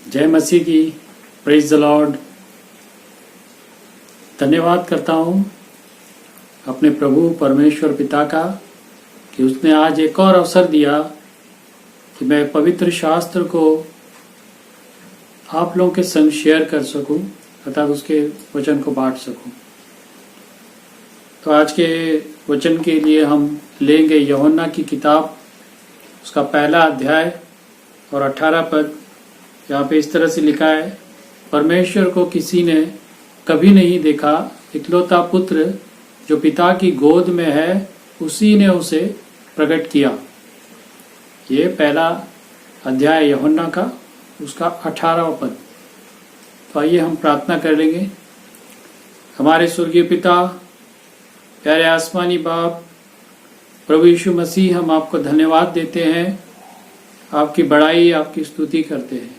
जय मसीह की। Praise the Lord. धन्यवाद करता हूँ अपने प्रभु परमेश्वर पिता का कि उसने आज एक और अवसर दिया कि मैं पवित्र शास्त्र को आप लोगों के संग शेयर कर सकूं, अर्थात उसके वचन को बांट सकूं। तो आज के वचन के लिए हम लेंगे यूहन्ना की किताब, उसका पहला अध्याय और 18 पद। यहाँ पे इस तरह से लिखा है, परमेश्वर को किसी ने कभी नहीं देखा, इकलौता पुत्र जो पिता की गोद में है उसी ने उसे प्रकट किया। ये पहला अध्याय यूहन्ना का, उसका 18वां पद। तो आइए हम प्रार्थना कर लेंगे। हमारे स्वर्गीय पिता, प्यारे आसमानी बाप, प्रभु यीशु मसीह, हम आपको धन्यवाद देते हैं, आपकी बड़ाई, आपकी स्तुति करते हैं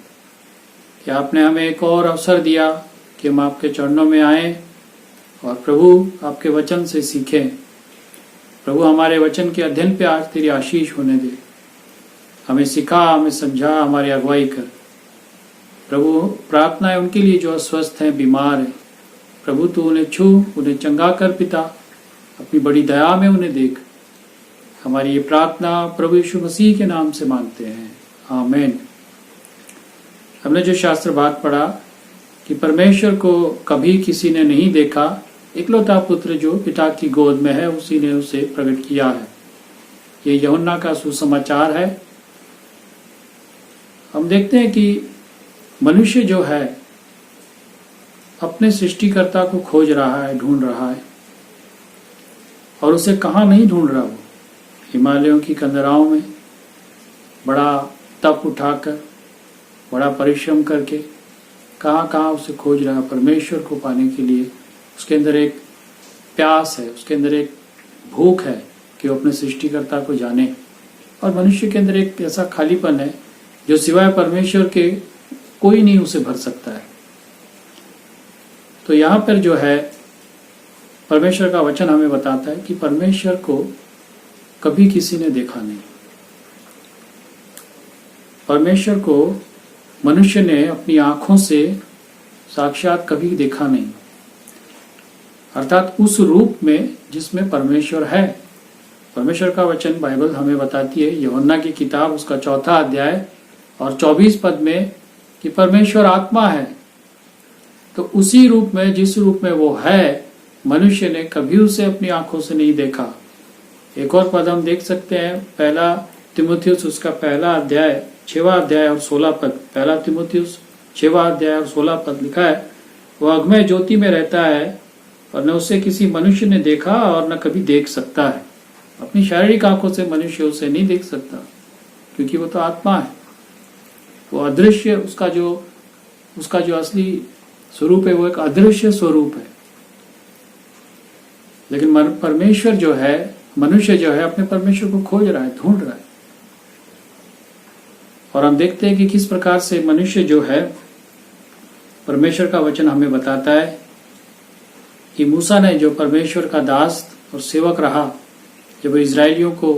कि आपने हमें एक और अवसर दिया कि हम आपके चरणों में आएं और प्रभु आपके वचन से सीखें। प्रभु हमारे वचन के अध्ययन पे आज तेरी आशीष होने दे। हमें सिखा, हमें समझा, हमारी अगुवाई कर। प्रभु प्रार्थना है उनके लिए जो अस्वस्थ हैं, बीमार हैं। प्रभु तू उन्हें छू, उन्हें चंगा कर पिता, अपनी बड़ी दया में उन्हें देख। हमारी ये प्रार्थना प्रभु यीशु मसीह के नाम से मांगते हैं, आमीन। हमने जो शास्त्र बात पढ़ा कि परमेश्वर को कभी किसी ने नहीं देखा, इकलौता पुत्र जो पिता की गोद में है उसी ने उसे प्रकट किया है। ये यूहन्ना का सुसमाचार है। हम देखते हैं कि मनुष्य जो है अपने सृष्टिकर्ता को खोज रहा है, ढूंढ रहा है, और उसे कहाँ नहीं ढूंढ रहा। वो हिमालयों की कंदराओं में बड़ा तप उठाकर, बड़ा परिश्रम करके कहाँ कहाँ उसे खोज रहा है परमेश्वर को पाने के लिए। उसके अंदर एक प्यास है, उसके अंदर एक भूख है कि वो अपने सृष्टिकर्ता को जाने। और मनुष्य के अंदर एक ऐसा खालीपन है जो सिवाय परमेश्वर के कोई नहीं उसे भर सकता है। तो यहाँ पर जो है परमेश्वर का वचन हमें बताता है कि परमेश्वर को कभी किसी ने देखा नहीं। परमेश्वर को मनुष्य ने अपनी आंखों से साक्षात कभी देखा नहीं, अर्थात उस रूप में जिसमें परमेश्वर है। परमेश्वर का वचन बाइबल हमें बताती है, यूहन्ना की किताब, उसका 4 अध्याय और 24 पद में, कि परमेश्वर आत्मा है। तो उसी रूप में, जिस रूप में वो है, मनुष्य ने कभी उसे अपनी आंखों से नहीं देखा। एक और पद हम देख सकते हैं, पहला तिमुथियुस, उसका पहला अध्याय 6वां अध्याय और 16 पद। पहला तिमुथियुस 6वां अध्याय और 16 पद लिखा है, वह अगमय ज्योति में रहता है और न उसे किसी मनुष्य ने देखा और न कभी देख सकता है। अपनी शारीरिक आंखों से मनुष्य उसे नहीं देख सकता, क्योंकि वो तो आत्मा है, वो अदृश्य। उसका जो असली स्वरूप है वो एक अदृश्य स्वरूप है। लेकिन परमेश्वर जो है, मनुष्य जो है, अपने परमेश्वर को खोज रहा है, ढूंढ रहा है। और हम देखते हैं कि किस प्रकार से मनुष्य जो है, परमेश्वर का वचन हमें बताता है कि मूसा ने, जो परमेश्वर का दास और सेवक रहा, जब इजरायलियों को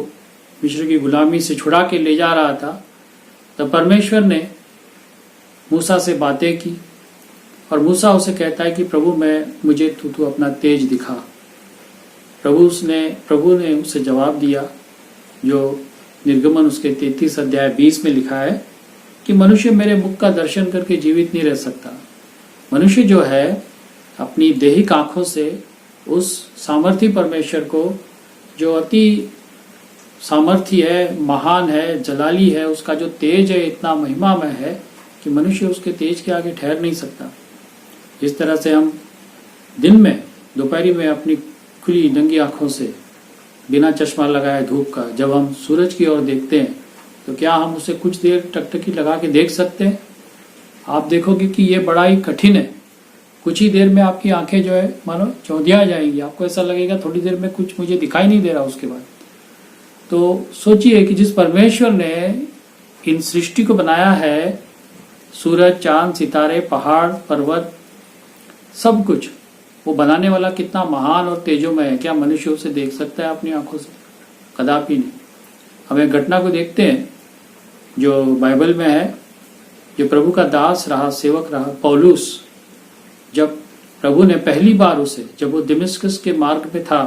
मिस्र की गुलामी से छुड़ा के ले जा रहा था, तब परमेश्वर ने मूसा से बातें की और मूसा उसे कहता है कि प्रभु मुझे तू अपना तेज दिखा। प्रभु ने उसे जवाब दिया, जो निर्गमन उसके 33 अध्याय 20 में लिखा है, कि मनुष्य मेरे मुख का दर्शन करके जीवित नहीं रह सकता। मनुष्य जो है अपनी देहिक आंखों से उस सामर्थी परमेश्वर को, जो अति सामर्थी है, महान है, जलाली है, उसका जो तेज है इतना महिमामय है कि मनुष्य उसके तेज के आगे ठहर नहीं सकता। जिस तरह से हम दिन में, दोपहरी में अपनी खुली नंगी आंखों से, बिना चश्मा लगाए धूप का, जब हम सूरज की ओर देखते हैं, तो क्या हम उसे कुछ देर टकटकी लगा के देख सकते हैं? आप देखोगे कि ये बड़ा ही कठिन है। कुछ ही देर में आपकी आंखें जो है मानो चौंधिया जाएंगी। आपको ऐसा लगेगा थोड़ी देर में कुछ मुझे दिखाई नहीं दे रहा उसके बाद। तो सोचिए कि जिस परमेश्वर ने इन सृष्टि को बनाया है, सूरज, चांद, सितारे, पहाड़, पर्वत, सब कुछ, वो बनाने वाला कितना महान और तेजोमय है। क्या मनुष्य उसे देख सकता है अपनी आंखों से? कदापि नहीं। हम एक घटना को देखते हैं जो बाइबल में है, जो प्रभु का दास रहा, सेवक रहा, पौलुस, जब प्रभु ने पहली बार उसे, जब वो दमिश्क के मार्ग पे था,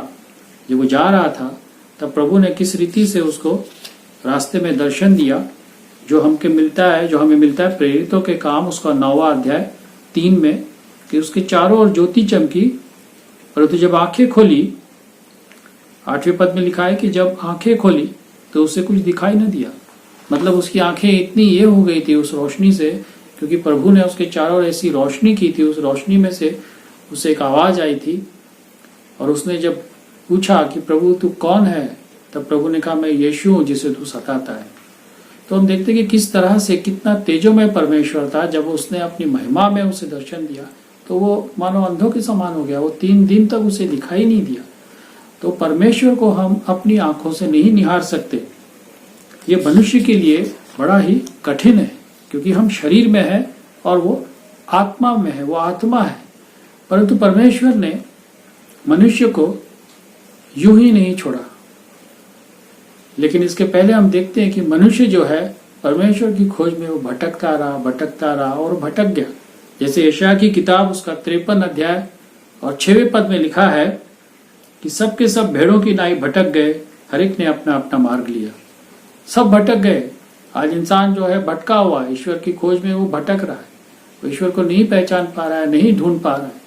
जब वो जा रहा था, तब प्रभु ने किस रीति से उसको रास्ते में दर्शन दिया, जो हमें मिलता है प्रेरितों के काम उसका 9वां अध्याय 3 में, कि उसके चारों ओर ज्योति चमकी, परंतु जब आंखें खोली, 8वें पद में लिखा है कि जब आंखें खोली तो उसे कुछ दिखाई न दिया। मतलब उसकी आंखें इतनी ये हो गई थी उस रोशनी से, क्योंकि प्रभु ने उसके चारों ओर ऐसी रोशनी की थी, उस रोशनी में से उसे एक आवाज आई थी, और उसने जब पूछा कि प्रभु तू कौन है, तब प्रभु ने कहा मैं यीशु हूं जिसे तू सताता है। तो हम देखते कि किस तरह से कितना तेजोमय परमेश्वर था। जब उसने अपनी महिमा में उसे दर्शन दिया तो वो मानो अंधों के समान हो गया, वो 3 दिन तक उसे दिखाई नहीं दिया। तो परमेश्वर को हम अपनी आंखों से नहीं निहार सकते। ये मनुष्य के लिए बड़ा ही कठिन है, क्योंकि हम शरीर में है और वो आत्मा में है, वो आत्मा है। परंतु परमेश्वर ने मनुष्य को यूं ही नहीं छोड़ा। लेकिन इसके पहले हम देखते हैं कि मनुष्य जो है परमेश्वर की खोज में वो भटकता रहा और भटक गया। जैसे यशायाह की किताब उसका 53 अध्याय और 6वें पद में लिखा है कि सब के सब भेड़ों की नाई भटक गए, हर एक ने अपना अपना मार्ग लिया। सब भटक गए। आज इंसान जो है भटका हुआ है, ईश्वर की खोज में वो भटक रहा है, वो ईश्वर को नहीं पहचान पा रहा है, नहीं ढूंढ पा रहा है।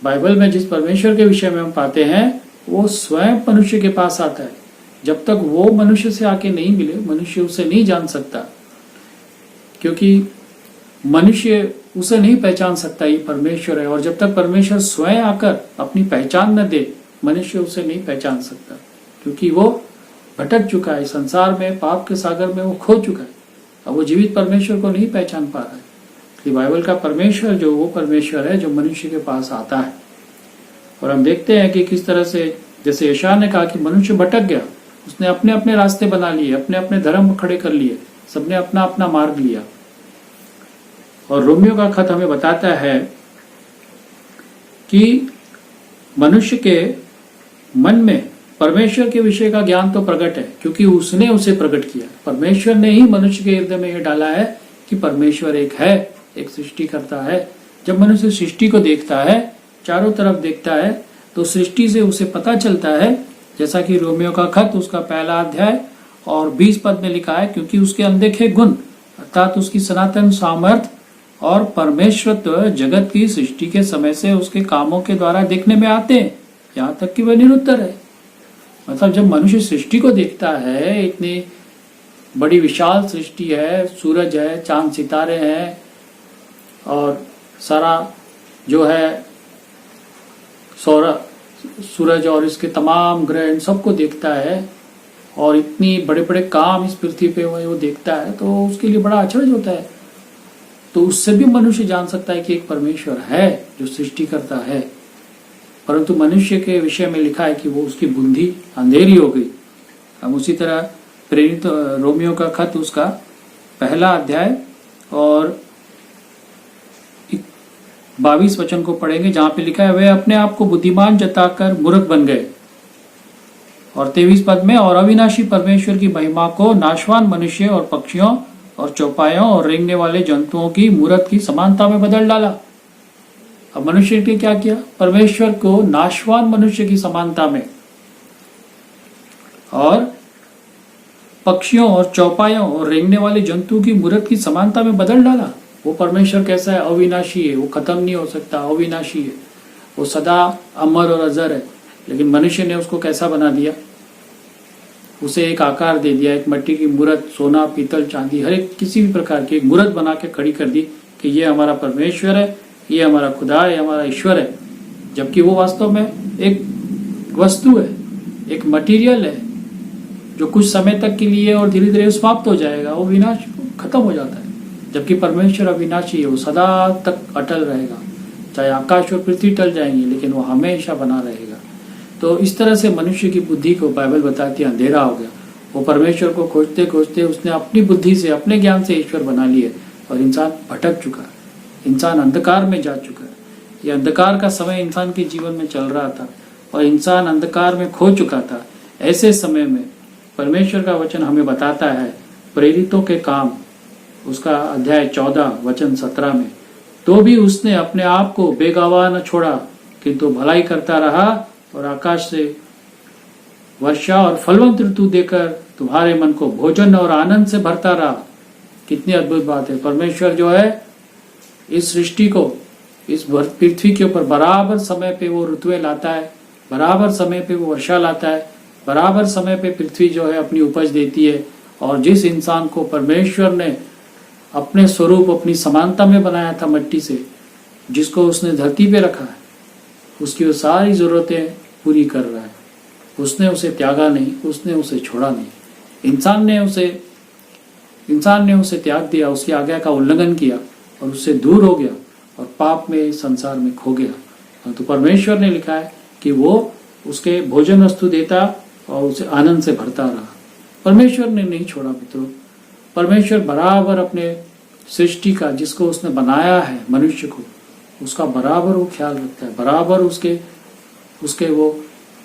बाइबल में जिस परमेश्वर के विषय में हम पाते हैं वो स्वयं मनुष्य के पास आता है। जब तक वो मनुष्य से आके नहीं मिले, मनुष्य उसे नहीं जान सकता, क्योंकि मनुष्य उसे नहीं पहचान सकता ये परमेश्वर है। और जब तक परमेश्वर स्वयं आकर अपनी पहचान न दे, मनुष्य उसे नहीं पहचान सकता, क्योंकि वो भटक चुका है संसार में, पाप के सागर में वो खो चुका है। अब वो जीवित परमेश्वर को नहीं पहचान पा रहा है। कि बाइबल का परमेश्वर जो वो परमेश्वर है जो मनुष्य के पास आता है। और हम देखते हैं कि किस तरह से, जैसे यशायाह ने कहा कि मनुष्य भटक गया, उसने अपने अपने रास्ते बना लिए, अपने अपने धर्म खड़े कर लिए, सबने अपना अपना मार्ग लिया। और रोमियो का खत हमें बताता है कि मनुष्य के मन में परमेश्वर के विषय का ज्ञान तो प्रकट है, क्योंकि उसने उसे प्रकट किया। परमेश्वर ने ही मनुष्य के हृदय में यह डाला है कि परमेश्वर एक है, एक सृष्टि करता है। जब मनुष्य सृष्टि को देखता है, चारों तरफ देखता है, तो सृष्टि से उसे पता चलता है, जैसा कि रोमियो का खत उसका 1 अध्याय और 20 पद में लिखा है, क्योंकि उसके अनदेखे गुण अर्थात उसकी सनातन सामर्थ्य और परमेश्वरत्व जगत की सृष्टि के समय से उसके कामों के द्वारा देखने में आते हैं, यहाँ तक कि वह निरुत्तर है। मतलब जब मनुष्य सृष्टि को देखता है, इतनी बड़ी विशाल सृष्टि है, सूरज है, चांद सितारे हैं, और सारा जो है सूरज और इसके तमाम ग्रह, इन सबको देखता है, और इतनी बड़े बड़े काम इस पृथ्वी पे वो देखता है, तो उसके लिए बड़ा अचरज होता है। तो उससे भी मनुष्य जान सकता है कि एक परमेश्वर है जो सृष्टि करता है। परंतु मनुष्य के विषय में लिखा है कि वो उसकी बुद्धि अंधेरी हो गई। हम उसी तरह प्रेरित रोमियो का खत उसका 1 अध्याय और 22 वचन को पढ़ेंगे, जहां पे लिखा है वे अपने आप को बुद्धिमान जताकर मूर्ख बन गए। और 23 पद में, और अविनाशी परमेश्वर की महिमा को नाशवान मनुष्य और पक्षियों और चौपायों और रेंगने वाले जंतुओं की मूर्त की समानता में बदल डाला। अब मनुष्य ने क्या किया? परमेश्वर को नाशवान मनुष्य की समानता में और पक्षियों और चौपायों और रेंगने वाले जंतु की मूर्त की समानता में बदल डाला। वो परमेश्वर कैसा है? अविनाशी है, वो खत्म नहीं हो सकता, अविनाशी है, वो सदा अमर और अजर है। लेकिन मनुष्य ने उसको कैसा बना दिया? उसे एक आकार दे दिया, एक मिट्टी की मूर्त, सोना, पीतल, चांदी, हर एक किसी भी प्रकार की एक मूर्त बना के खड़ी कर दी कि ये हमारा परमेश्वर है, ये हमारा खुदा है, हमारा ईश्वर है। जबकि वो वास्तव में एक वस्तु है, एक मटेरियल है, जो कुछ समय तक के लिए और धीरे धीरे समाप्त हो जाएगा, वो विनाश खत्म हो जाता है। जबकि परमेश्वर अविनाशी है, वो सदा तक अटल रहेगा। चाहे आकाश और पृथ्वी टल जाएंगे, लेकिन वो हमेशा बना रहेगा। तो इस तरह से मनुष्य की बुद्धि को बाइबल बताती है अंधेरा हो गया। वो परमेश्वर को खोजते खोजते उसने अपनी बुद्धि से, अपने ज्ञान से ईश्वर बना लिए, और इंसान भटक चुका है, इंसान अंधकार में जा चुका है। ये अंधकार का समय इंसान के जीवन में चल रहा था और इंसान अंधकार में खो चुका था। ऐसे समय में परमेश्वर का वचन हमें बताता है प्रेरितों के काम उसका अध्याय 14 वचन 17 में, तो भी उसने अपने आप को बेगवाह न छोड़ा, किंतु भलाई करता रहा और आकाश से वर्षा और फलवंत ऋतु देकर तुम्हारे मन को भोजन और आनंद से भरता रहा। कितनी अद्भुत बात है। परमेश्वर जो है इस सृष्टि को, इस पृथ्वी के ऊपर बराबर समय पे वो ऋतुएं लाता है, बराबर समय पे वो वर्षा लाता है, बराबर समय पे पृथ्वी जो है अपनी उपज देती है। और जिस इंसान को परमेश्वर ने अपने स्वरूप, अपनी समानता में बनाया था मिट्टी से, जिसको उसने धरती पे रखा है, उसकी वो सारी जरूरतें पूरी कर रहा है। उसने उसे त्यागा नहीं, उसने उसे छोड़ा नहीं। इंसान ने उसे त्याग दिया, उसकी आज्ञा का उल्लंघन किया और उससे दूर हो गया और पाप में संसार में खो गया। तो परमेश्वर ने लिखा है कि वो उसके भोजन वस्तु देता और उसे आनंद से भरता रहा। परमेश्वर ने नहीं छोड़ा मित्रों। परमेश्वर बराबर अपने सृष्टि का, जिसको उसने बनाया है मनुष्य को, उसका बराबर वो ख्याल रखता है, बराबर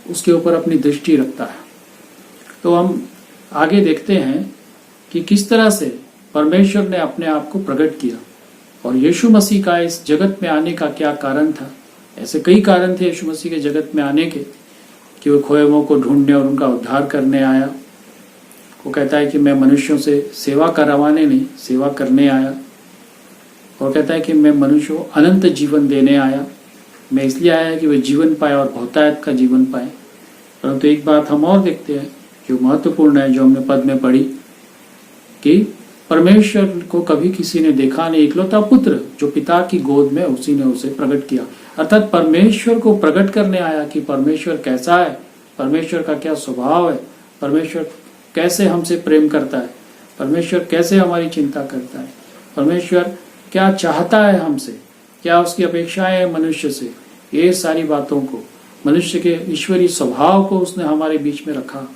उसके ऊपर अपनी दृष्टि रखता है। तो हम आगे देखते हैं कि किस तरह से परमेश्वर ने अपने आप को प्रकट किया और यीशु मसीह का इस जगत में आने का क्या कारण था। ऐसे कई कारण थे यीशु मसीह के जगत में आने के, कि वो खोए हुओं को ढूंढने और उनका उद्धार करने आया। वो कहता है कि मैं मनुष्यों से सेवा करवाने नहीं, सेवा करने आया। और कहता है कि मैं मनुष्यों को अनंत जीवन देने आया। मैं इसलिए आया कि वे जीवन पाए और बहुतायत का जीवन पाए। परंतु एक बात हम और देखते हैं जो महत्वपूर्ण है, जो हमने पद में पढ़ी, कि परमेश्वर को कभी किसी ने देखा नहीं, इकलौता पुत्र जो पिता की गोद में, उसी ने उसे प्रकट किया। अर्थात परमेश्वर को प्रकट करने आया कि परमेश्वर कैसा है, परमेश्वर का क्या स्वभाव है, परमेश्वर कैसे हमसे प्रेम करता है, परमेश्वर कैसे हमारी चिंता करता है, परमेश्वर क्या चाहता है हमसे, क्या उसकी अपेक्षाएं है मनुष्य से। ये सारी बातों को, मनुष्य के ईश्वरीय स्वभाव को उसने हमारे बीच में रखा।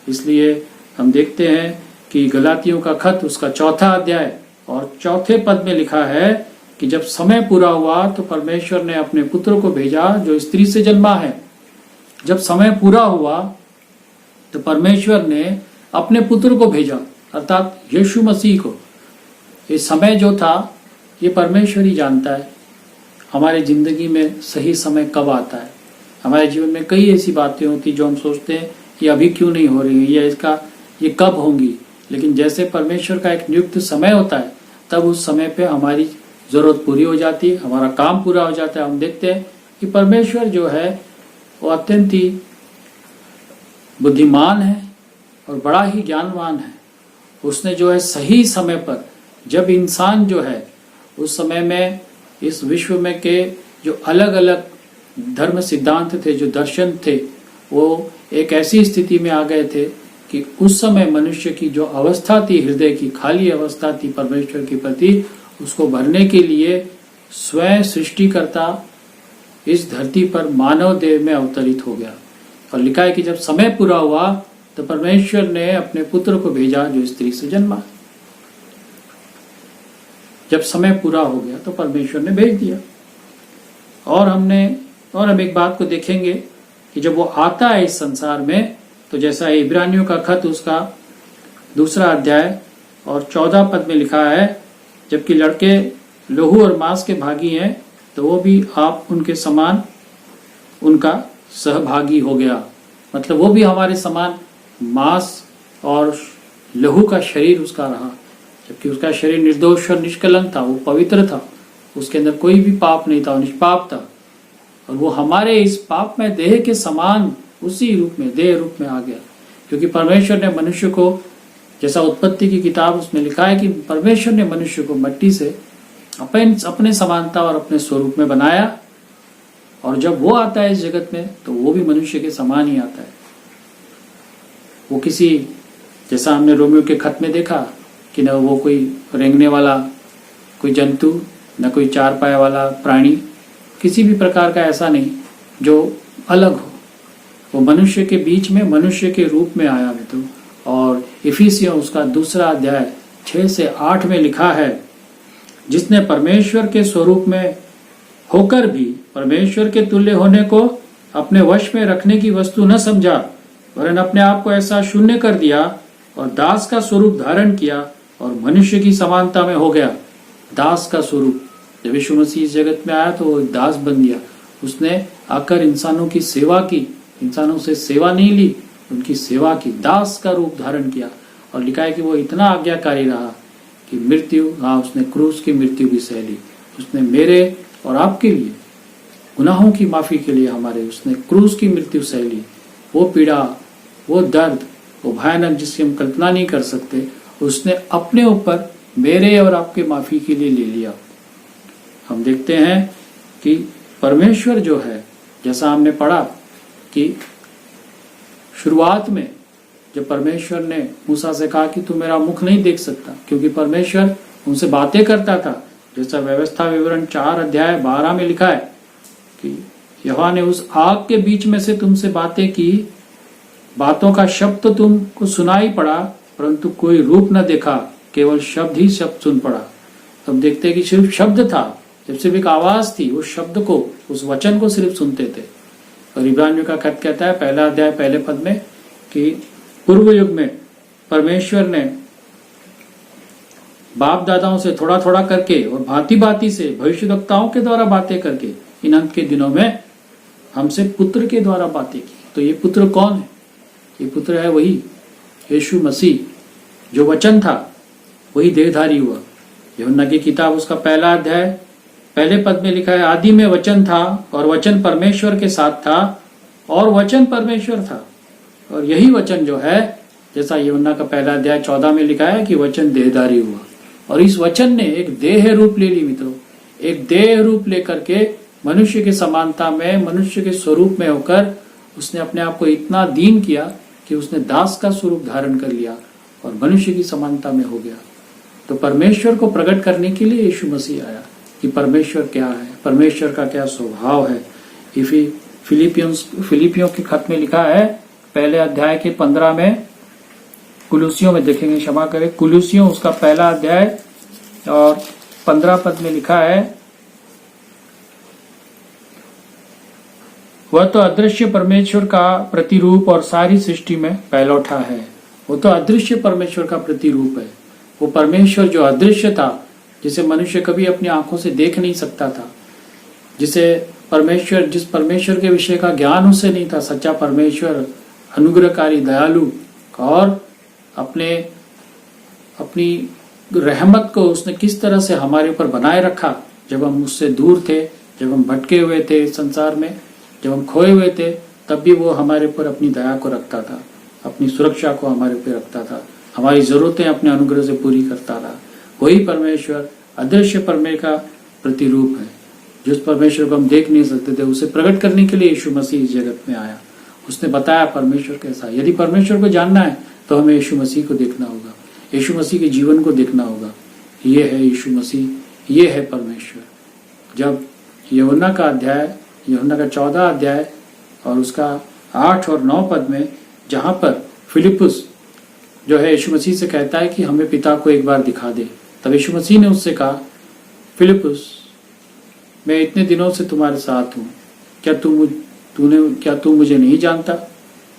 इसलिए हम देखते हैं कि गलातियों का खत, उसका 4 अध्याय और 4 पद में लिखा है कि जब समय पूरा हुआ तो परमेश्वर ने अपने पुत्र को भेजा जो स्त्री से जन्मा है। जब समय पूरा हुआ तो परमेश्वर ने अपने पुत्र को भेजा, अर्थात यीशु मसीह को। ये समय जो था ये परमेश्वर ही जानता है हमारे जिंदगी में सही समय कब आता है। हमारे जीवन में कई ऐसी बातें होती जो हम सोचते हैं ये अभी क्यों नहीं हो रही है, या ये कब होंगी। लेकिन जैसे परमेश्वर का एक नियुक्त समय होता है, तब उस समय पे हमारी जरूरत पूरी हो जाती है, हमारा काम पूरा हो जाता है। हम देखते हैं कि परमेश्वर जो है वो अत्यंत ही बुद्धिमान है और बड़ा ही ज्ञानवान है। उसने जो है सही समय पर, जब इंसान जो है उस समय में इस विश्व में के जो अलग अलग धर्म सिद्धांत थे, जो दर्शन थे, वो एक ऐसी स्थिति में आ गए थे कि उस समय मनुष्य की जो अवस्था थी, हृदय की खाली अवस्था थी परमेश्वर के प्रति, उसको भरने के लिए स्वयं सृष्टिकर्ता इस धरती पर मानव देह में अवतरित हो गया। और लिखा है कि जब समय पूरा हुआ तो परमेश्वर ने अपने पुत्र को भेजा जो स्त्री से जन्मा। जब समय पूरा हो गया तो परमेश्वर ने भेज दिया। और हम एक बात को देखेंगे कि जब वो आता है इस संसार में, तो जैसा इब्रानियों का खत उसका 2 अध्याय और 14 पद में लिखा है, जबकि लड़के लहू और मांस के भागी हैं तो वो भी आप उनके समान उनका सहभागी हो गया। मतलब वो भी हमारे समान मांस और लहू का शरीर उसका रहा, जबकि उसका शरीर निर्दोष और निष्कलंक था, वो पवित्र था, उसके अंदर कोई भी पाप नहीं था, वो निष्पाप था। और वो हमारे इस पाप में देह के समान उसी रूप में, देह रूप में आ गया। क्योंकि परमेश्वर ने मनुष्य को, जैसा उत्पत्ति की किताब उसमें लिखा है कि परमेश्वर ने मनुष्य को मिट्टी से अपने समानता और अपने स्वरूप में बनाया। और जब वो आता है इस जगत में तो वो भी मनुष्य के समान ही आता है। वो किसी, जैसा हमने रोमियो के खत में देखा कि न वो कोई रेंगने वाला कोई जंतु, न कोई 4 पाए वाला प्राणी, किसी भी प्रकार का ऐसा नहीं जो अलग हो। वो मनुष्य के बीच में, मनुष्य के रूप में आया मित्रों। और इफिसियों उसका 2 अध्याय 6 से 8 में लिखा है, जिसने परमेश्वर के स्वरूप में होकर भी परमेश्वर के तुल्य होने को अपने वश में रखने की वस्तु न समझा, वरन अपने आप को ऐसा शून्य कर दिया और दास का स्वरूप धारण किया और मनुष्य की समानता में हो गया, दास का स्वरूप। जब यीशु मसीह इस जगत में आया तो वो एक दास बन गया। उसने आकर इंसानों की सेवा की, इंसानों से सेवा नहीं ली, उनकी सेवा की, दास का रूप धारण किया। और लिखा है कि वो इतना आज्ञाकारी रहा कि मृत्यु, हाँ, उसने क्रूस की मृत्यु भी सह ली। उसने मेरे और आपके लिए, गुनाहों की माफी के लिए हमारे, उसने क्रूस की मृत्यु सह ली। वो पीड़ा, वो दर्द, वो भयानक जिसकी हम कल्पना नहीं कर सकते, उसने अपने ऊपर मेरे और आपके माफी के लिए ले लिया। हम देखते हैं कि परमेश्वर जो है, जैसा हमने पढ़ा कि शुरुआत में जब परमेश्वर ने मूसा से कहा कि तू मेरा मुख नहीं देख सकता, क्योंकि परमेश्वर उनसे बातें करता था। जैसा व्यवस्था विवरण 4:12 में लिखा है कि यहोवा ने उस आग के बीच में से तुमसे बातें की, बातों का शब्द तो तुमको सुनाई पड़ा, परंतु कोई रूप न देखा, केवल शब्द ही शब्द सुन पड़ा। तो हम देखते हैं कि सिर्फ शब्द था, जब सिर्फ एक आवाज थी, उस शब्द को, उस वचन को सिर्फ सुनते थे। और इब्रानियों का खत कहता है 1 अध्याय 1 पद में कि पूर्व युग में परमेश्वर ने बाप दादाओं से थोड़ा थोड़ा करके और भांति भांति से भविष्यवक्ताओं के द्वारा बातें करके इन अंत के दिनों में हमसे पुत्र के द्वारा बातें की। तो ये पुत्र कौन है? ये पुत्र है वही यीशु मसीह, जो वचन था वही देहधारी हुआ। यूहन्ना की किताब उसका 1 अध्याय 1 पद में लिखा है, आदि में वचन था और वचन परमेश्वर के साथ था और वचन परमेश्वर था। और यही वचन जो है, जैसा यूहन्ना का 1 अध्याय 14 में लिखा है कि वचन देहधारी हुआ। और इस वचन ने एक देह रूप ले ली मित्रों, एक देह रूप लेकर के मनुष्य के समानता में, मनुष्य के स्वरूप में होकर उसने अपने आप को इतना दीन किया कि उसने दास का स्वरूप धारण कर लिया और मनुष्य की समानता में हो गया। तो परमेश्वर को प्रकट करने के लिए यीशु मसीह आया कि परमेश्वर क्या है, परमेश्वर का क्या स्वभाव है। फिलिपियों के खत में लिखा है 1 अध्याय के 15 में, कुलुसियों में देखेंगे, क्षमा करें, कुलुसियों उसका 1 अध्याय और 15 पद में लिखा है, वह तो अदृश्य परमेश्वर का प्रतिरूप और सारी सृष्टि में पहलौठा है। वो तो अदृश्य परमेश्वर का प्रतिरूप है। वो परमेश्वर जो अदृश्य था, जिसे मनुष्य कभी अपनी आंखों से देख नहीं सकता था, जिस परमेश्वर के विषय का ज्ञान उसे नहीं था, सच्चा परमेश्वर, अनुग्रहकारी, दयालु, और अपनी रहमत को उसने किस तरह से हमारे ऊपर बनाए रखा। जब हम उससे दूर थे, जब हम भटके हुए थे संसार में, जब हम खोए हुए थे, तब भी वो हमारे ऊपर अपनी दया को रखता था, अपनी सुरक्षा को हमारे ऊपर रखता था, हमारी जरूरतें अपने अनुग्रह से पूरी करता रहा। वही परमेश्वर अदृश्य परमेश्वर का प्रतिरूप है। जिस परमेश्वर को हम देख नहीं सकते थे, उसे प्रकट करने के लिए यीशु मसीह इस जगत में आया। उसने बताया परमेश्वर कैसा। यदि परमेश्वर को जानना है तो हमें यीशु मसीह को देखना होगा, यीशु मसीह के जीवन को देखना होगा। ये है यीशु मसीह, ये है परमेश्वर। जब यूहन्ना का 14 अध्याय और उसका 8 और 9 पद में, जहां पर फिलिपुस जो है यीशु मसीह से कहता है कि हमें पिता को एक बार दिखा दे, तब यीशु मसीह ने उससे कहा, फिलिपुस, मैं इतने दिनों से तुम्हारे साथ हूँ, क्या तू मुझे नहीं जानता?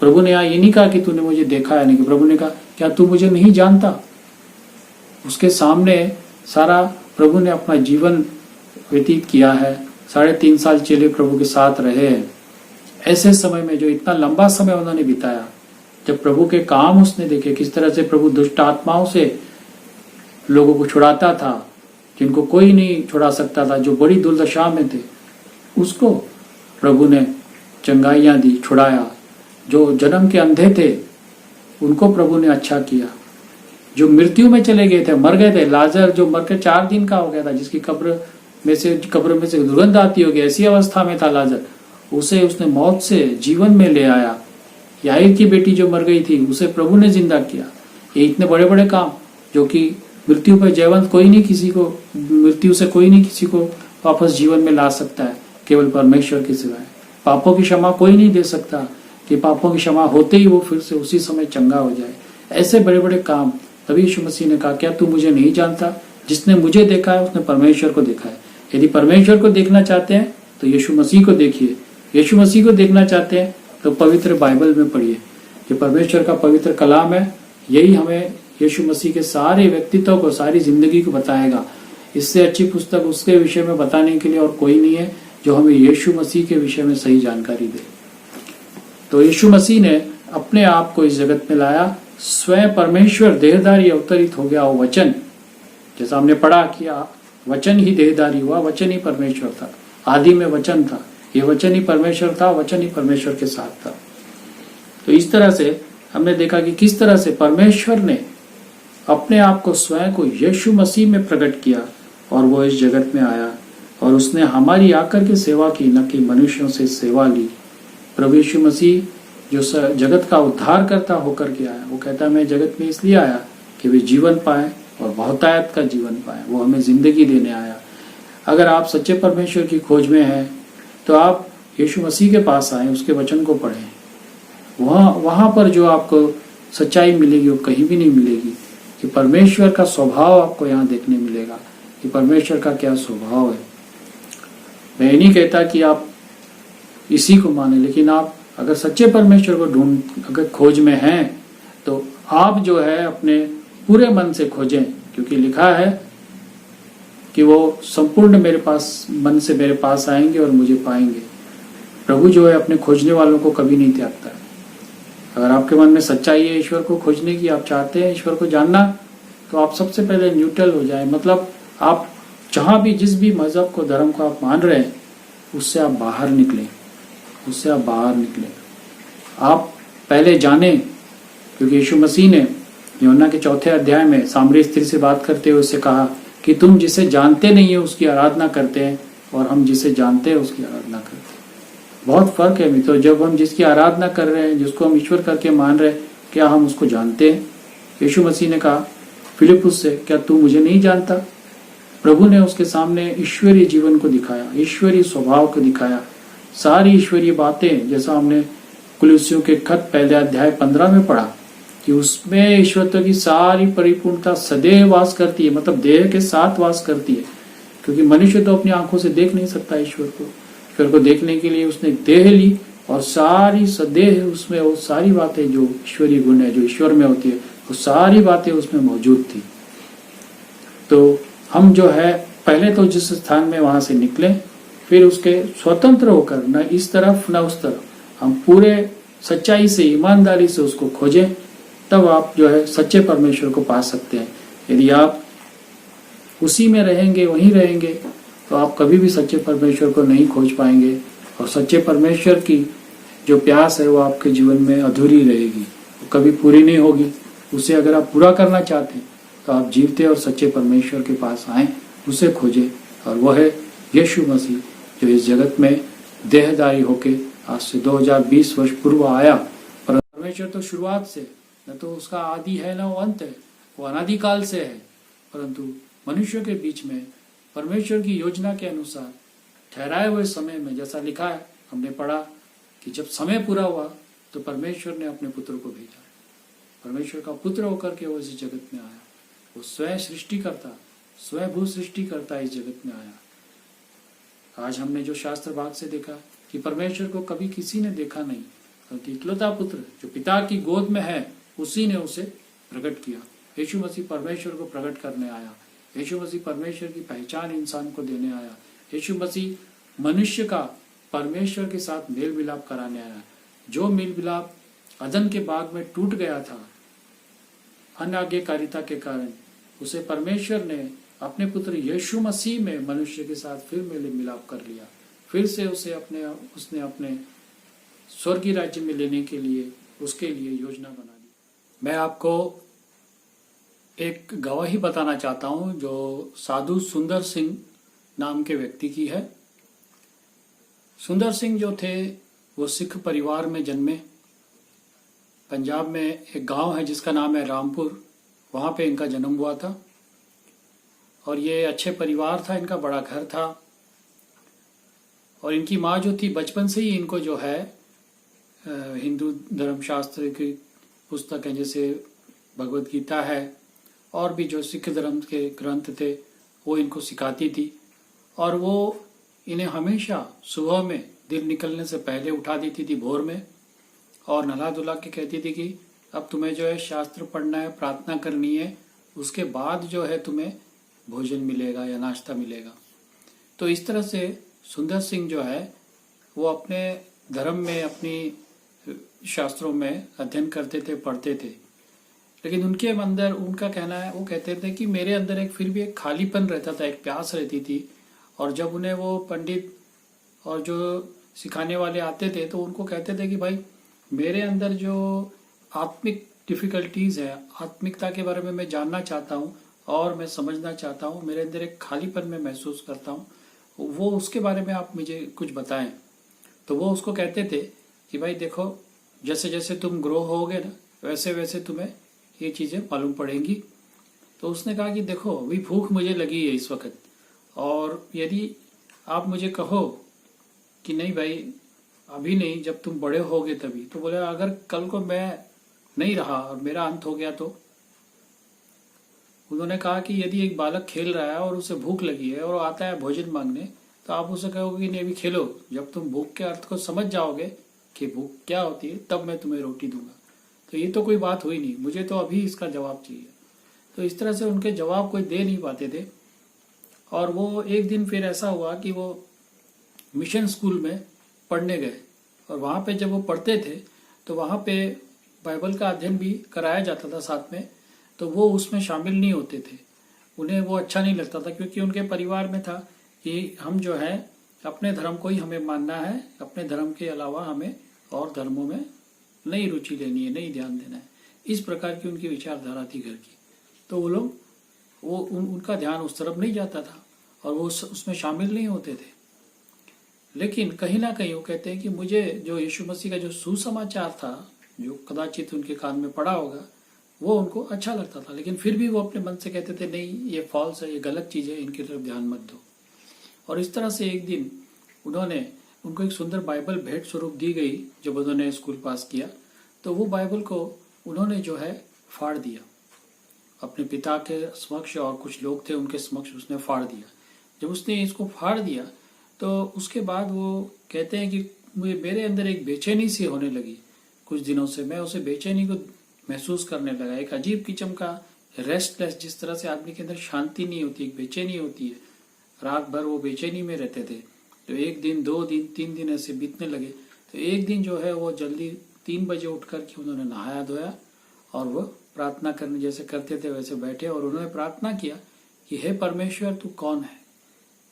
प्रभु ने यहाँ ये नहीं कहा कि तूने मुझे देखा है, नहीं, प्रभु ने कहा क्या तू मुझे नहीं जानता? उसके सामने सारा प्रभु ने अपना जीवन व्यतीत किया है। 3.5 साल चेले प्रभु के साथ रहे हैं। ऐसे समय में जो इतना लंबा समय उन्होंने बिताया, जब प्रभु के काम उसने देखे, किस तरह से प्रभु दुष्ट आत्माओं से लोगों को छुड़ाता था, जिनको कोई नहीं छुड़ा सकता था, जो बड़ी दुर्दशा में थे, उसको प्रभु ने चंगाइयां दी, छुड़ाया। जो जन्म के अंधे थे उनको प्रभु ने अच्छा किया। जो मृत्यु में चले गए थे, मर गए थे, लाजर जो मरकर 4 दिन का हो गया था, जिसकी कब्र में से दुर्गंध आती होगी, ऐसी अवस्था में था लाजर, उसे उसने मौत से जीवन में ले आया। याईर की बेटी जो मर गई थी, उसे प्रभु ने जिंदा किया। ये इतने बड़े बड़े काम जो कि मृत्यु पर जयवंत मृत्यु से कोई नहीं किसी को वापस जीवन में ला सकता है, केवल परमेश्वर के सिवाय। पापों की क्षमा कोई नहीं दे सकता कि पापों की क्षमा होते ही वो फिर से उसी समय चंगा हो जाए। ऐसे बड़े बड़े काम। तभी यीशु मसीह ने कहा, क्या तू मुझे नहीं जानता? जिसने मुझे देखा है उसने परमेश्वर को देखा है। यदि परमेश्वर को देखना चाहते हैं तो यीशु मसीह को देखिए। यीशु मसीह को देखना चाहते हैं तो पवित्र बाइबल में पढ़िए, कि परमेश्वर का पवित्र कलाम है, यही हमें यीशु मसीह के सारे व्यक्तित्व को, सारी जिंदगी को बताएगा। इससे अच्छी पुस्तक उसके विषय में बताने के लिए और कोई नहीं है जो हमें यीशु मसीह के विषय में सही जानकारी दे। तो यीशु मसीह ने अपने आप को इस जगत में लाया, स्वयं परमेश्वर देहधारी अवतरित हो गया। वो वचन, जैसा हमने पढ़ा कि वचन ही देहधारी हुआ, वचन ही परमेश्वर था, आदि में वचन था, ये वचन ही परमेश्वर था, वचन ही परमेश्वर के साथ था। तो इस तरह से हमने देखा कि किस तरह से परमेश्वर ने अपने आप को, स्वयं को यीशु मसीह में प्रकट किया और वो इस जगत में आया और उसने हमारी आकर के सेवा की, न कि मनुष्यों से सेवा ली। प्रभु यीशु मसीह जो जगत का उद्धार करता होकर के आया, वो कहता है मैं जगत में इसलिए आया कि वे जीवन पाए और बहुतायत का जीवन पाए। वो हमें जिंदगी देने आया। अगर आप सच्चे परमेश्वर की खोज में हैं तो आप यीशु मसीह के पास आए, उसके वचन को पढ़ें। वहां पर जो आपको सच्चाई मिलेगी वो कहीं भी नहीं मिलेगी, कि परमेश्वर का स्वभाव आपको यहाँ देखने मिलेगा कि परमेश्वर का क्या स्वभाव है। मैं नहीं कहता कि आप इसी को माने, लेकिन आप अगर सच्चे परमेश्वर को अगर खोज में हैं तो आप जो है अपने पूरे मन से खोजें, क्योंकि लिखा है कि वो संपूर्ण मन से मेरे पास आएंगे और मुझे पाएंगे। प्रभु जो है अपने खोजने वालों को कभी नहीं त्यागता है। अगर आपके मन में सच्चाई है ईश्वर को खोजने की, आप चाहते हैं ईश्वर को जानना, तो आप सबसे पहले न्यूट्रल हो जाए। मतलब आप जहां भी, जिस भी मजहब को, धर्म को आप मान रहे हैं, उससे आप बाहर निकलें, उससे आप बाहर निकलें। आप पहले जाने, क्योंकि यीशु मसीह ने यूहन्ना के 4 अध्याय में सामरी स्त्री से बात करते हुए उससे कहा कि तुम जिसे जानते नहीं है उसकी आराधना करते हैं और हम जिसे जानते हैं उसकी आराधना करते हैं। बहुत फर्क है मित्रों। जब हम जिसकी आराधना कर रहे हैं, जिसको हम ईश्वर करके मान रहे हैं, क्या हम उसको जानते हैं? यीशु मसीह ने कहा फिलिपुस से, क्या तू मुझे नहीं जानता? प्रभु ने उसके सामने ईश्वरीय जीवन को दिखाया, ईश्वरीय स्वभाव को दिखाया, सारी ईश्वरीय बातें, जैसा हमने कुलुस्सियों के खत 1 अध्याय 15 में पढ़ा कि उसमें ईश्वरत्व की सारी परिपूर्णता सदैव वास करती है, मतलब देह के साथ वास करती है। क्योंकि मनुष्य तो अपनी आंखों से देख नहीं सकता ईश्वर को। ईश्वर को देखने के लिए उसने देह ली और सारी सदेह उसमें, वो सारी बातें जो ईश्वरीय गुण है, जो ईश्वर में होती है, वो सारी बातें उसमें मौजूद थी। तो हम जो है पहले तो जिस स्थान में, वहां से निकले, फिर उसके स्वतंत्र होकर, न इस तरफ न उस तरफ, हम पूरे सच्चाई से, ईमानदारी से उसको खोजें, तब आप जो है सच्चे परमेश्वर को पा सकते हैं। यदि आप उसी में रहेंगे, वहीं रहेंगे, तो आप कभी भी सच्चे परमेश्वर को नहीं खोज पाएंगे और सच्चे परमेश्वर की जो प्यास है वो आपके जीवन में अधूरी रहेगी, वो कभी पूरी नहीं होगी। उसे अगर आप पूरा करना चाहते हैं तो आप जीवते और सच्चे परमेश्वर के पास आए, उसे खोजें, और वह है यीशु मसीह जो इस जगत में देहधारी होके आज से 2020 वर्ष पूर्व आया। पर परमेश्वर तो शुरुआत से, न तो उसका आदि है न वो अंत है, वो अनादिकाल से है, परंतु मनुष्य के बीच में परमेश्वर की योजना के अनुसार ठहराए हुए समय में, जैसा लिखा है, हमने पढ़ा कि जब समय पूरा हुआ तो परमेश्वर ने अपने पुत्र को भेजा। परमेश्वर का पुत्र होकर के वो इस जगत में आया। वो स्वयं सृष्टि करता, स्वयं भू सृष्टि करता इस जगत में आया। आज हमने जो शास्त्र भाग से देखा कि परमेश्वर को कभी किसी ने देखा नहीं, परंतु इकलौता पुत्र जो पिता की गोद में है, उसी ने उसे प्रकट किया। यीशु मसीह परमेश्वर को प्रकट करने आया। यीशु मसीह परमेश्वर की पहचान इंसान को देने आया। यीशु मसीह मनुष्य का परमेश्वर के साथ मेल मिलाप कराने आया। जो मेल मिलाप अदन के बाग में टूट गया था अनाज्ञाकारिता के कारण, उसे परमेश्वर ने अपने पुत्र यीशु मसीह में मनुष्य के साथ फिर मेल मिलाप कर लिया। फिर से उसने अपने स्वर्गीय राज्य में लेने के लिए, उसके लिए योजना बना दी। मैं आपको एक गवाही बताना चाहता हूं जो साधु सुंदर सिंह नाम के व्यक्ति की है। सुंदर सिंह जो थे वो सिख परिवार में जन्मे। पंजाब में एक गांव है जिसका नाम है रामपुर, वहां पे इनका जन्म हुआ था और ये अच्छे परिवार था, इनका बड़ा घर था। और इनकी माँ जो थी, बचपन से ही इनको जो है हिंदू धर्मशास्त्र की पुस्तकें जैसे भगवत गीता है और भी जो सिख धर्म के ग्रंथ थे वो इनको सिखाती थी। और वो इन्हें हमेशा सुबह में दिन निकलने से पहले उठा देती थी भोर में, और नहला धुला के कहती थी कि अब तुम्हें जो है शास्त्र पढ़ना है, प्रार्थना करनी है, उसके बाद जो है तुम्हें भोजन मिलेगा या नाश्ता मिलेगा। तो इस तरह से सुंदर सिंह जो है वो अपने धर्म में, अपनी शास्त्रों में अध्ययन करते थे, पढ़ते थे, लेकिन उनके अंदर उनका कहना है, वो कहते थे कि मेरे अंदर एक फिर भी एक खालीपन रहता था, एक प्यास रहती थी। और जब उन्हें वो पंडित और जो सिखाने वाले आते थे तो उनको कहते थे कि भाई मेरे अंदर जो आत्मिक डिफिकल्टीज है, आत्मिकता के बारे में मैं जानना चाहता हूँ और मैं समझना चाहता हूँ, मेरे अंदर एक खालीपन में महसूस करता हूँ, वो उसके बारे में आप मुझे कुछ बताएं। तो वो उसको कहते थे कि भाई देखो, जैसे जैसे तुम ग्रो होगे ना, वैसे वैसे तुम्हें ये चीज़ें मालूम पड़ेंगी। तो उसने कहा कि देखो, अभी भूख मुझे लगी है इस वक्त, और यदि आप मुझे कहो कि नहीं भाई अभी नहीं, जब तुम बड़े होगे तभी, तो बोले अगर कल को मैं नहीं रहा और मेरा अंत हो गया तो? उन्होंने कहा कि यदि एक बालक खेल रहा है और उसे भूख लगी है और वो आता है भोजन मांगने, तो आप उसे कहोगे कि नहीं अभी खेलो, जब तुम भूख के अर्थ को समझ जाओगे कि भूख क्या होती है तब मैं तुम्हें रोटी दूंगा। तो ये तो कोई बात हुई नहीं, मुझे तो अभी इसका जवाब चाहिए। तो इस तरह से उनके जवाब कोई दे नहीं पाते थे। और वो एक दिन फिर ऐसा हुआ कि वो मिशन स्कूल में पढ़ने गए, और वहाँ पे जब वो पढ़ते थे तो वहाँ पे बाइबल का अध्ययन भी कराया जाता था साथ में, तो वो उसमें शामिल नहीं होते थे। उन्हें वो अच्छा नहीं लगता था, क्योंकि उनके परिवार में था कि हम जो है अपने धर्म को ही हमें मानना है, अपने धर्म के अलावा हमें और धर्मों में नहीं रुचि लेनी है, नहीं ध्यान देना है। इस प्रकार की उनकी विचारधारा थी घर की। तो वो लोग उनका ध्यान उस तरफ नहीं जाता था और वो उसमें शामिल नहीं होते थे। लेकिन कहीं ना कहीं वो कहते हैं कि मुझे जो यीशु मसीह का जो सुसमाचार था, जो कदाचित उनके कान में पड़ा होगा, वो उनको अच्छा लगता था। लेकिन फिर भी वो अपने मन से कहते थे नहीं, ये फॉल्स है, ये गलत चीज़ है, इनकी तरफ ध्यान मत दो। और इस तरह से एक दिन उनको एक सुंदर बाइबल भेंट स्वरूप दी गई जब उन्होंने स्कूल पास किया। तो वो बाइबल को उन्होंने जो है फाड़ दिया अपने पिता के समक्ष, और कुछ लोग थे उनके समक्ष उसने फाड़ दिया। जब उसने इसको फाड़ दिया तो उसके बाद वो कहते हैं कि मेरे अंदर एक बेचैनी सी होने लगी। कुछ दिनों से मैं उसे बेचैनी को महसूस करने लगा, एक अजीब किस्म का रेस्टलेस, जिस तरह से आदमी के अंदर शांति नहीं होती, एक बेचैनी होती है। रात भर वो बेचैनी में रहते थे। तो एक दिन, 2 दिन, 3 दिन ऐसे बीतने लगे। तो एक दिन जो है वो जल्दी 3 बजे उठ करके उन्होंने नहाया धोया और वो प्रार्थना करने जैसे करते थे वैसे बैठे, और उन्होंने प्रार्थना किया कि हे परमेश्वर, तू कौन है?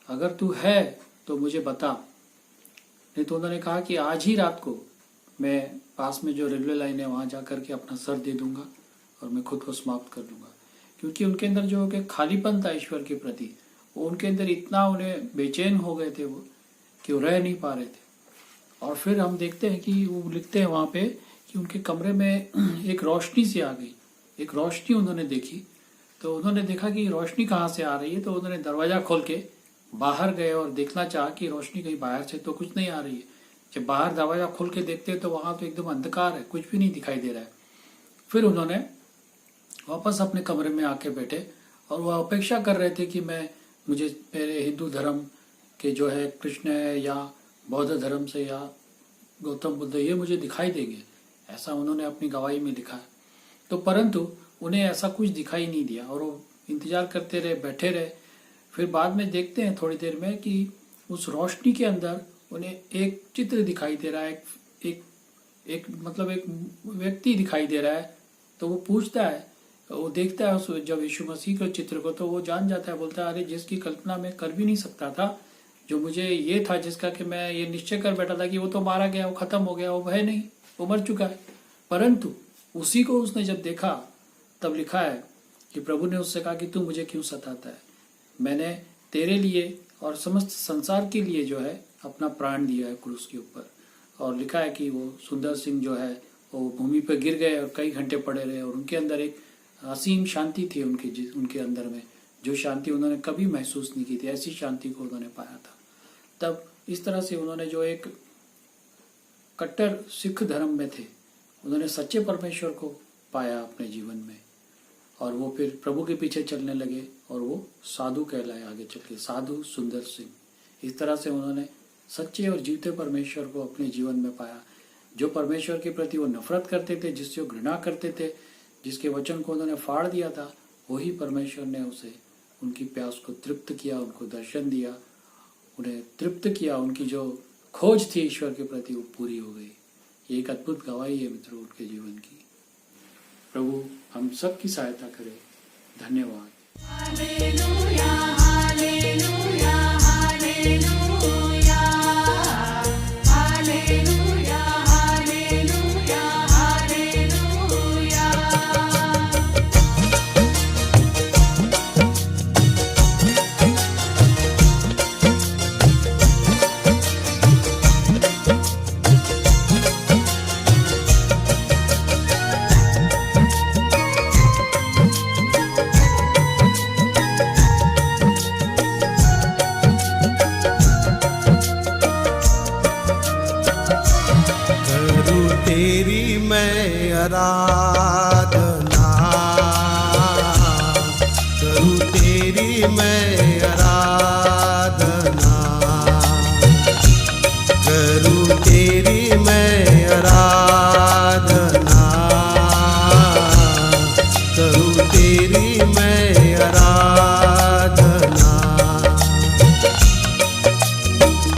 अगर तू है तो मुझे बता। नहीं तो उन्होंने कहा कि आज ही रात को मैं पास में जो रेलवे लाइन है वहां जाकर के अपना सर दे दूंगा और मैं खुद को समाप्त कर दूंगा। क्योंकि उनके अंदर जो एक खालीपन था ईश्वर के प्रति, वो उनके अंदर इतना उन्हें बेचैन हो गए थे वो, कि वो रह नहीं पा रहे थे। और फिर हम देखते हैं कि वो लिखते हैं वहां पे कि उनके कमरे में एक रोशनी सी आ गई, एक रोशनी उन्होंने देखी। तो उन्होंने देखा कि रोशनी कहाँ से आ रही है, तो उन्होंने दरवाजा खोल के बाहर गए और देखना चाहा कि रोशनी कहीं बाहर से तो कुछ नहीं आ रही है। जब बाहर दरवाजा खोल के देखते तो वहां तो एकदम अंधकार है, कुछ भी नहीं दिखाई दे रहा है। फिर उन्होंने वापस अपने कमरे में आके बैठे और वह अपेक्षा कर रहे थे कि मुझे मेरे हिंदू धर्म के जो है कृष्ण है या बौद्ध धर्म से या गौतम बुद्ध, ये मुझे दिखाई देंगे, ऐसा उन्होंने अपनी गवाही में लिखा है। तो परंतु उन्हें ऐसा कुछ दिखाई नहीं दिया और वो इंतजार करते रहे, बैठे रहे। फिर बाद में देखते हैं थोड़ी देर में कि उस रोशनी के अंदर उन्हें एक चित्र दिखाई दे रहा है, एक मतलब एक व्यक्ति दिखाई दे रहा है। तो वो पूछता है, वो देखता है उस जब यीशु मसीह के चित्र को, तो वो जान जाता है, बोलता है अरे जिसकी कल्पना मैं कर भी नहीं सकता था, जो मुझे ये था जिसका कि मैं ये निश्चय कर बैठा था कि वो तो मारा गया, वो खत्म हो गया, वो है नहीं, वो मर चुका है। परंतु उसी को उसने जब देखा तब लिखा है कि प्रभु ने उससे कहा कि तू मुझे क्यों सताता है, मैंने तेरे लिए और समस्त संसार के लिए जो है अपना प्राण दिया है क्रूस के ऊपर। और लिखा है कि वो सुंदर सिंह जो है वो भूमि पर गिर गए और कई घंटे पड़े रहे, और उनके अंदर एक असीम शांति थी उनके अंदर में, जो शांति उन्होंने कभी महसूस नहीं की थी, ऐसी शांति को उन्होंने पाया था। तब इस तरह से उन्होंने जो एक कट्टर सिख धर्म में थे, उन्होंने सच्चे परमेश्वर को पाया अपने जीवन में, और वो फिर प्रभु के पीछे चलने लगे और वो साधु कहलाए आगे चल के, साधु सुंदर सिंह। इस तरह से उन्होंने सच्चे और जीवते परमेश्वर को अपने जीवन में पाया। जो परमेश्वर के प्रति वो नफरत करते थे, जिससे वो घृणा करते थे, जिसके वचन को उन्होंने फाड़ दिया था, वही परमेश्वर ने उसे उनकी प्यास को तृप्त किया, उनको दर्शन दिया, उन्हें तृप्त किया। उनकी जो खोज थी ईश्वर के प्रति वो पूरी हो गई। ये एक अद्भुत गवाही है मित्रों उनके जीवन की। प्रभु हम सब की सहायता करे। धन्यवाद। Hallelujah, hallelujah, hallelujah, hallelujah, hallelujah, hallelujah. करूँ तेरी मैं आराधना, करूँ तेरी मैं आराधना, करूँ तेरी मैं आराधना, करूँ तेरी मैं आराधना।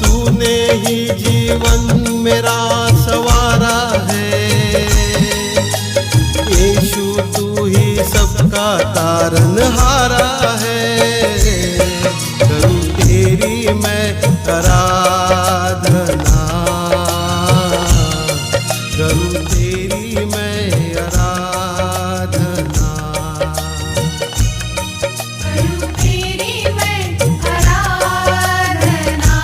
तूने ही जीवन मेरा सवारा है, यीशु तू ही सबका तारनहारा है। करूँ तेरी मैं आराधना, करूँ तेरी मैं आराधना। करूँ तेरी मैं आराधना,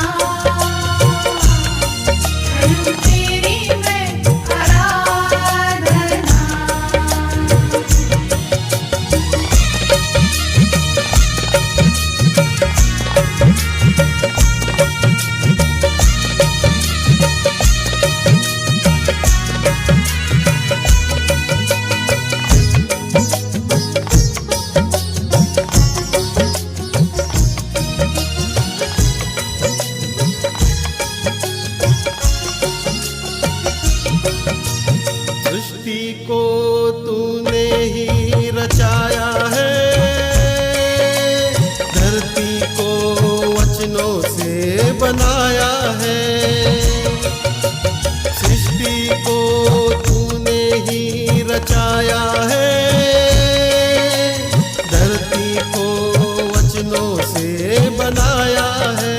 करूँ तेरी मैं आराधना। सृष्टि को तूने ही रचाया है, धरती को वचनों से बनाया है। सृष्टि को तूने ही रचाया है, धरती को वचनों से बनाया है।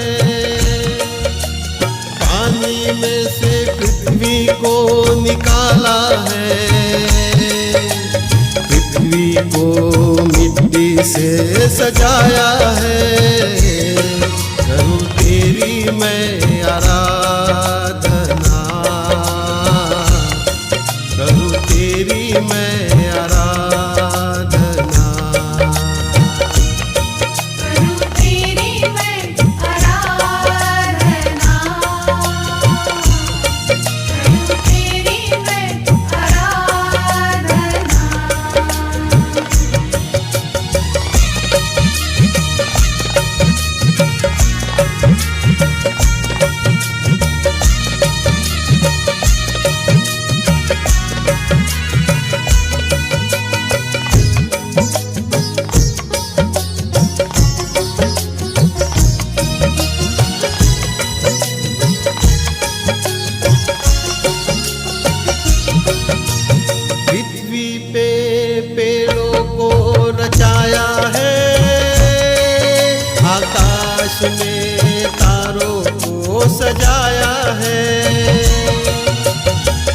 पानी में से पृथ्वी को निकाला है, पृथ्वी को मिट्टी से सजाया है। करूँ तेरी मैं आराधना, करूँ तेरी मैं आराधना। करूँ तेरी मैं आराधना, करूँ तेरी मैं आराधना। पृथ्वी पे पेड़ों को रचाया है, आकाश में तारों को सजाया है।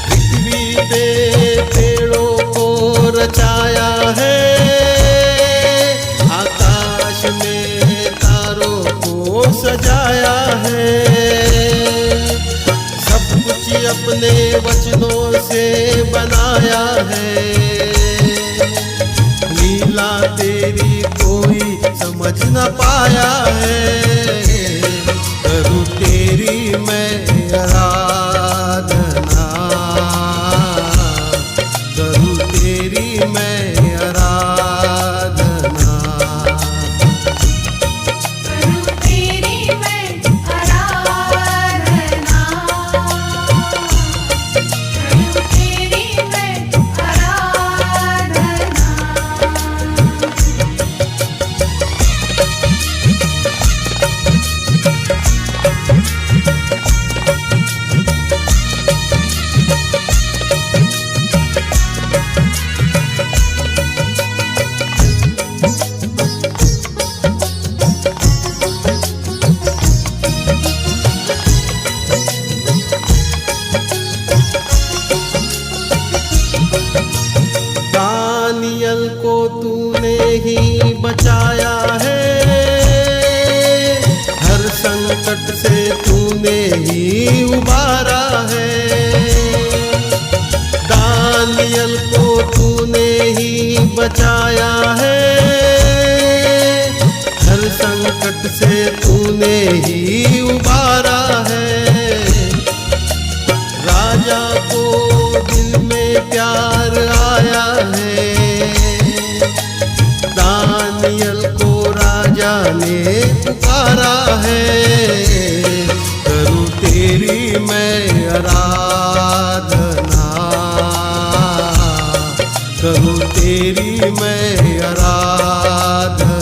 पृथ्वी पे पेड़ों को रचाया है, आकाश में तारों को सजाया है। सब कुछ अपने वचनों से बनाया है, लीला तेरी कोई समझ न पाया है। करूँ तेरी मैं आराधना, करूँ तेरी मैं आराधना। करूँ तेरी मैं आराधना, संकट से तूने ही उबारा है। दानियल को तूने ही बचाया है। हर संकट से तूने ही उबारा है। राजा को दिल में प्यार आया है। दानियल को राजा ने पुकारा है। करूं तेरी मैं आराधना, करूं तेरी मैं आराधना।